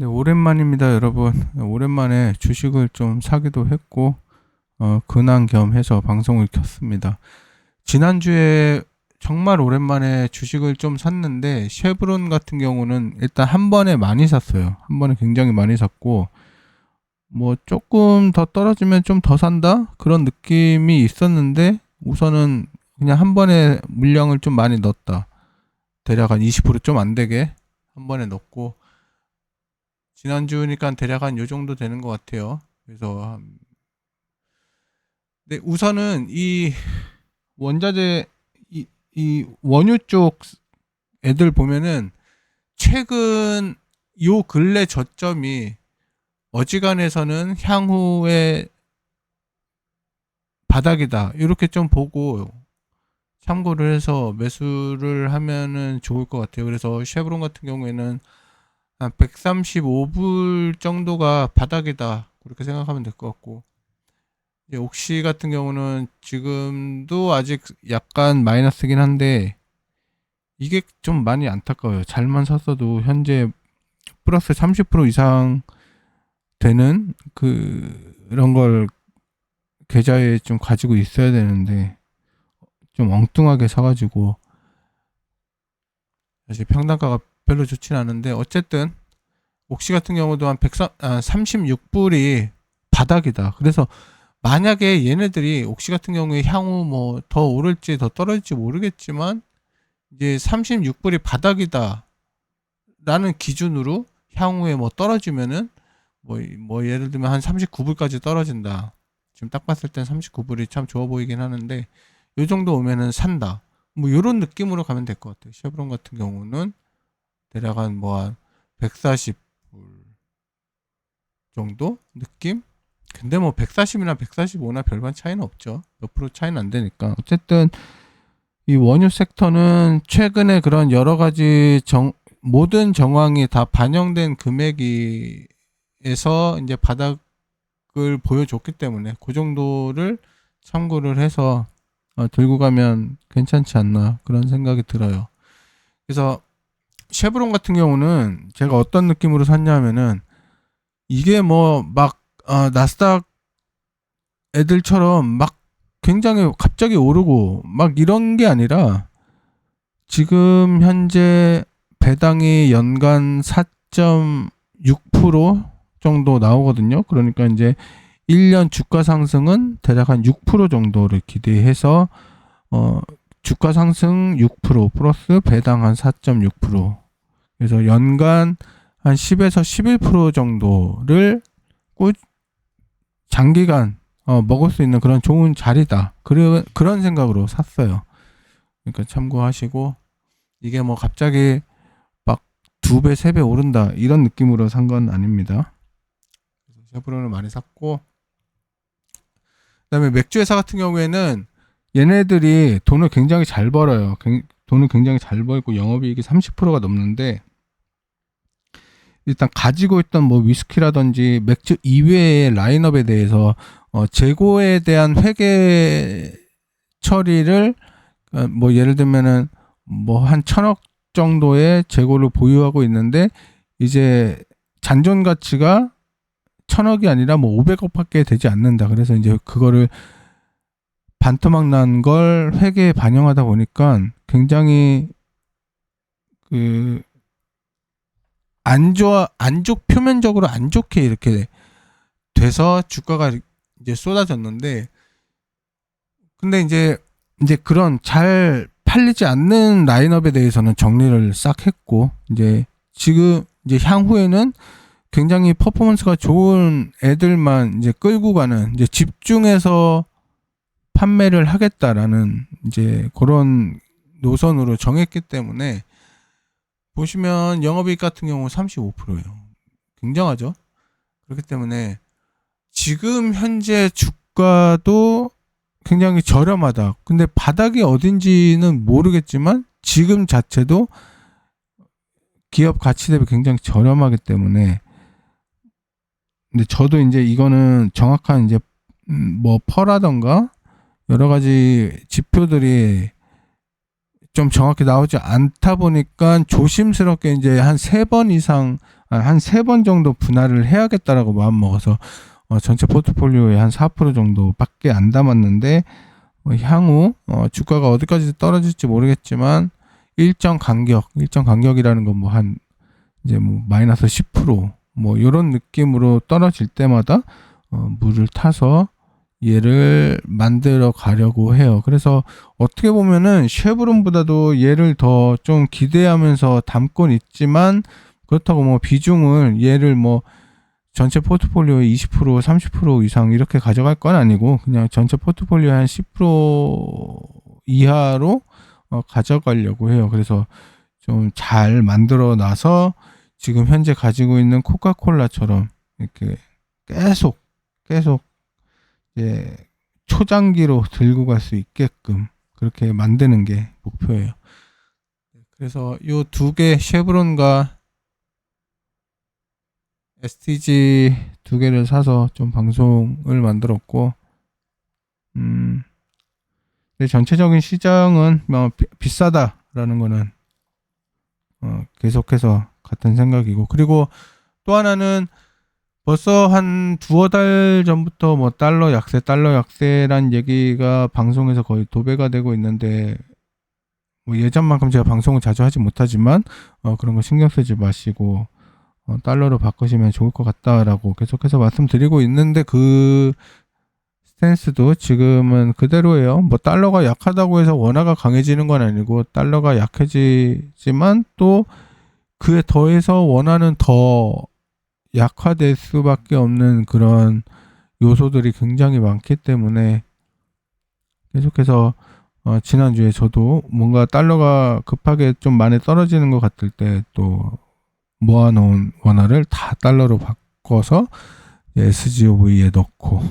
네, 오랜만입니다, 여러분. 오랜만에 주식을 좀 사기도 했고, 근황 겸 해서 방송을 켰습니다. 지난주에 정말 오랜만에 주식을 좀 샀는데, 쉐브론 같은 경우는 일단 한 번에 많이 샀어요. 한 번에 굉장히 많이 샀고, 뭐 조금 더 떨어지면 좀 더 산다? 그런 느낌이 있었는데, 우선은 그냥 한 번에 물량을 좀 많이 넣었다. 대략 한 20%좀 안 되게 한 번에 넣고, 지난주니까 대략 한 요 정도 되는 것 같아요. 그래서 네, 우선은 이 원자재 이 원유 쪽 애들 보면은 최근 요 근래 저점이 어지간해서는 향후의 바닥이다 이렇게 좀 보고 참고를 해서 매수를 하면은 좋을 것 같아요. 그래서 쉐브론 같은 경우에는 한 135불 정도가 바닥이다 그렇게 생각하면 될 것 같고, 이제 옥시 같은 경우는 지금도 아직 약간 마이너스긴 한데 이게 좀 많이 안타까워요. 잘만 샀어도 현재 플러스 30% 이상 되는 그런 걸 계좌에 좀 가지고 있어야 되는데 좀 엉뚱하게 사가지고 사실 평단가가 별로 좋진 않은데, 어쨌든 옥시 같은 경우도 한 136불이 바닥이다. 그래서 만약에 얘네들이 옥시 같은 경우에 향후 뭐 더 오를지 더 떨어질지 모르겠지만 이제 36불이 바닥이다 라는 기준으로 향후에 뭐 떨어지면은 뭐 예를 들면 한 39불까지 떨어진다. 지금 딱 봤을 땐 39불이 참 좋아 보이긴 하는데 요 정도 오면은 산다. 뭐 요런 느낌으로 가면 될 것 같아요. 쉐브론 같은 경우는 대략 한 뭐 한 140불 정도 느낌? 근데 뭐 140이나 145나 별반 차이는 없죠. 몇 프로 차이는 안 되니까. 어쨌든 이 원유 섹터는 최근에 그런 여러 가지 모든 정황이 다 반영된 금액에서 이제 바닥을 보여줬기 때문에 그 정도를 참고를 해서 들고 가면 괜찮지 않나 그런 생각이 들어요. 그래서 쉐브론 같은 경우는 제가 어떤 느낌으로 샀냐면은 이게 뭐 막 나스닥 애들처럼 막 굉장히 갑자기 오르고 막 이런 게 아니라 지금 현재 배당이 연간 4.6% 정도 나오거든요. 그러니까 이제 1년 주가 상승은 대략 한 6% 정도를 기대해서 주가 상승 6% 플러스 배당 한 4.6%, 그래서 연간 한 10에서 11% 정도를 장기간 먹을 수 있는 그런 좋은 자리다. 그런 생각으로 샀어요. 그러니까 참고하시고, 이게 뭐 갑자기 막 2배, 3배 오른다 이런 느낌으로 산 건 아닙니다. 쉐브론을 많이 샀고, 그다음에 맥주 회사 같은 경우에는 얘네들이 돈을 굉장히 잘 벌어요. 돈을 굉장히 잘 벌고 영업이익이 30%가 넘는데, 일단 가지고 있던 뭐 위스키라든지 맥주 이외의 라인업에 대해서 재고에 대한 회계 처리를 뭐 예를 들면은 뭐 한 1,000억 정도의 재고를 보유하고 있는데 이제 잔존 가치가 1,000억이 아니라 뭐 500억밖에 되지 않는다. 그래서 이제 그거를 반토막 난 걸 회계에 반영하다 보니까 굉장히 그 표면적으로 안 좋게 이렇게 돼서 주가가 이제 쏟아졌는데, 근데 이제 그런 잘 팔리지 않는 라인업에 대해서는 정리를 싹 했고, 이제 지금 이제 향후에는 굉장히 퍼포먼스가 좋은 애들만 이제 끌고 가는, 이제 집중해서 판매를 하겠다라는 이제 그런 노선으로 정했기 때문에 보시면 영업이익 같은 경우 35%예요. 굉장하죠. 그렇기 때문에 지금 현재 주가도 굉장히 저렴하다. 근데 바닥이 어딘지는 모르겠지만 지금 자체도 기업 가치 대비 굉장히 저렴하기 때문에, 근데 저도 이제 이거는 정확한 이제 뭐 퍼라던가 여러 가지 지표들이 좀 정확히 나오지 않다 보니까 조심스럽게 이제 한 3번 이상, 한 3번 정도 분할을 해야겠다라고 마음 먹어서 전체 포트폴리오의 한 4% 정도밖에 안 담았는데, 향후 주가가 어디까지 떨어질지 모르겠지만 일정 간격이라는 건 뭐 한 이제 뭐 마이너스 10% 뭐 이런 느낌으로 떨어질 때마다 물을 타서 얘를 만들어 가려고 해요. 그래서 어떻게 보면은 쉐브론보다도 얘를 더 좀 기대하면서 담곤 있지만, 그렇다고 뭐 비중을 얘를 뭐 전체 포트폴리오의 20% 30% 이상 이렇게 가져갈 건 아니고, 그냥 전체 포트폴리오의 한 10% 이하로 가져가려고 해요. 그래서 좀 잘 만들어 놔서 지금 현재 가지고 있는 코카콜라처럼 이렇게 계속 이제 초장기로 들고 갈 수 있게끔 그렇게 만드는 게 목표예요. 그래서 요 두 개, 쉐브론과 STG 두 개를 사서 좀 방송을 만들었고, 근데 전체적인 시장은 뭐 비싸다라는 거는 계속해서 같은 생각이고, 그리고 또 하나는 벌써 한 두어 달 전부터 뭐 달러 약세란 얘기가 방송에서 거의 도배가 되고 있는데, 뭐 예전만큼 제가 방송을 자주 하지 못하지만 그런 거 신경 쓰지 마시고 달러로 바꾸시면 좋을 것 같다라고 계속해서 말씀드리고 있는데, 그 스탠스도 지금은 그대로예요. 뭐 달러가 약하다고 해서 원화가 강해지는 건 아니고, 달러가 약해지지만 또 그에 더해서 원화는 더 약화될 수밖에 없는 그런 요소들이 굉장히 많기 때문에, 계속해서 지난주에 저도 뭔가 달러가 급하게 좀 많이 떨어지는 것 같을 때 또 모아놓은 원화를 다 달러로 바꿔서 SGOV에 넣고,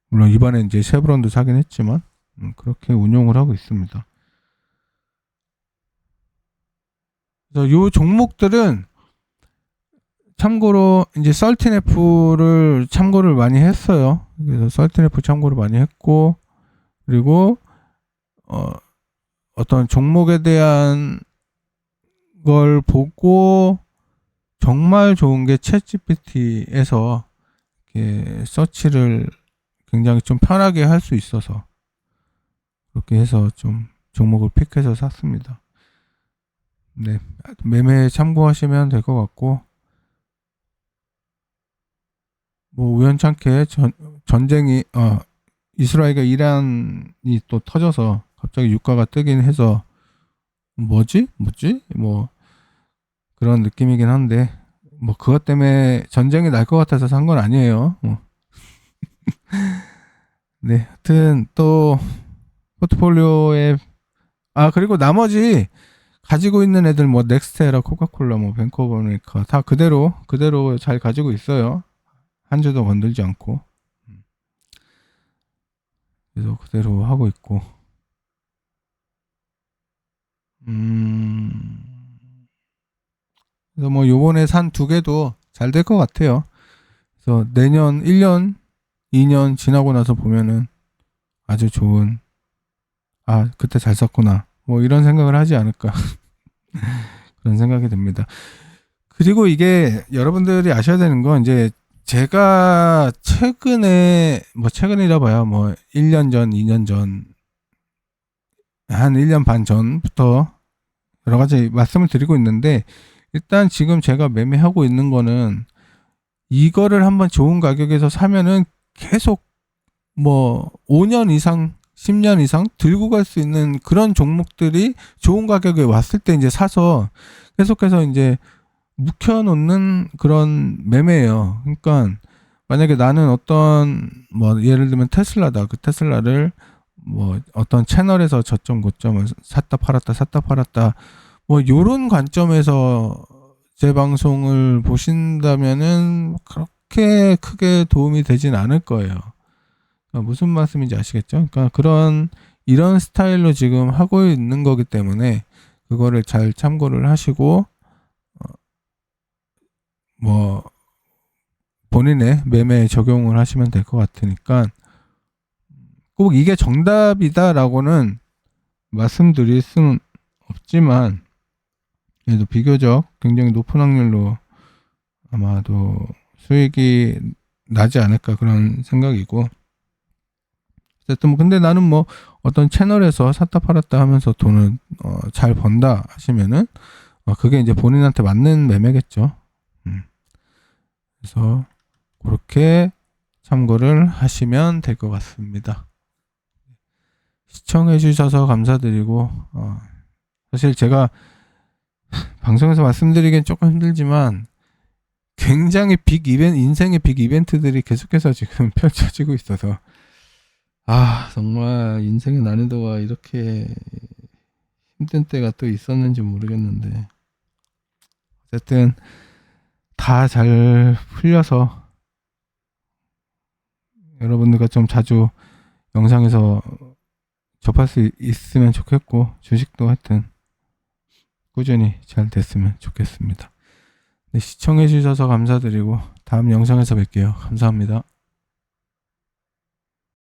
물론 이번에 이제 쉐브론도 사긴 했지만 그렇게 운용을 하고 있습니다. 그래서 요 종목들은 참고로 이제 썰틴F를 참고를 많이 했어요. 그래서 썰틴F 참고를 많이 했고, 그리고 어떤 종목에 대한 걸 보고 정말 좋은 게 챗GPT에서 서치를 굉장히 좀 편하게 할 수 있어서 그렇게 해서 좀 종목을 픽해서 샀습니다. 네, 매매 참고하시면 될 것 같고, 뭐 우연찮게 전쟁이 이스라엘과 이란이 또 터져서 갑자기 유가가 뜨긴 해서 뭐지 뭐 그런 느낌이긴 한데, 뭐 그것 때문에 전쟁이 날 것 같아서 산 건 아니에요. 네, 하여튼 또 포트폴리오에 그리고 나머지 가지고 있는 애들 뭐 넥스테라, 코카콜라, 뭐 뱅크 오브 아메리카 다 그대로 잘 가지고 있어요. 한 주도 건들지 않고. 그래서 그대로 하고 있고. 그래서 뭐 요번에 산 두 개도 잘 될 것 같아요. 그래서 내년 1년, 2년 지나고 나서 보면은 아주 좋은, 그때 잘 썼구나, 뭐 이런 생각을 하지 않을까. 그런 생각이 듭니다. 그리고 이게 여러분들이 아셔야 되는 건, 이제 제가 최근이라 봐야 뭐 1년 전, 2년 전, 한 1년 반 전부터 여러 가지 말씀을 드리고 있는데, 일단 지금 제가 매매하고 있는 거는 이거를 한번 좋은 가격에서 사면은 계속 뭐 5년 이상, 10년 이상 들고 갈 수 있는 그런 종목들이 좋은 가격에 왔을 때 이제 사서 계속해서 이제 묵혀놓는 그런 매매예요. 그러니까 만약에 나는 어떤 뭐 예를 들면 테슬라다. 그 테슬라를 뭐 어떤 채널에서 저점 고점을 샀다 팔았다 뭐 요런 관점에서 제 방송을 보신다면은 그렇게 크게 도움이 되진 않을 거예요. 그러니까 무슨 말씀인지 아시겠죠? 그러니까 이런 스타일로 지금 하고 있는 거기 때문에 그거를 잘 참고를 하시고 뭐 본인의 매매에 적용을 하시면 될 것 같으니까, 꼭 이게 정답이다라고는 말씀드릴 수는 없지만 그래도 비교적 굉장히 높은 확률로 아마도 수익이 나지 않을까 그런 생각이고, 어쨌든 뭐 근데 나는 뭐 어떤 채널에서 샀다 팔았다 하면서 돈을 잘 번다 하시면은 그게 이제 본인한테 맞는 매매겠죠. 그래서 그렇게 참고를 하시면 될 것 같습니다. 시청해 주셔서 감사드리고, 사실 제가 방송에서 말씀드리기엔 조금 힘들지만 굉장히 인생의 빅 이벤트들이 계속해서 지금 펼쳐지고 있어서, 정말 인생의 난이도가 이렇게 힘든 때가 또 있었는지 모르겠는데, 어쨌든 다 잘 풀려서 여러분들과 좀 자주 영상에서 접할 수 있으면 좋겠고, 주식도 하여튼 꾸준히 잘 됐으면 좋겠습니다. 네, 시청해 주셔서 감사드리고 다음 영상에서 뵐게요. 감사합니다.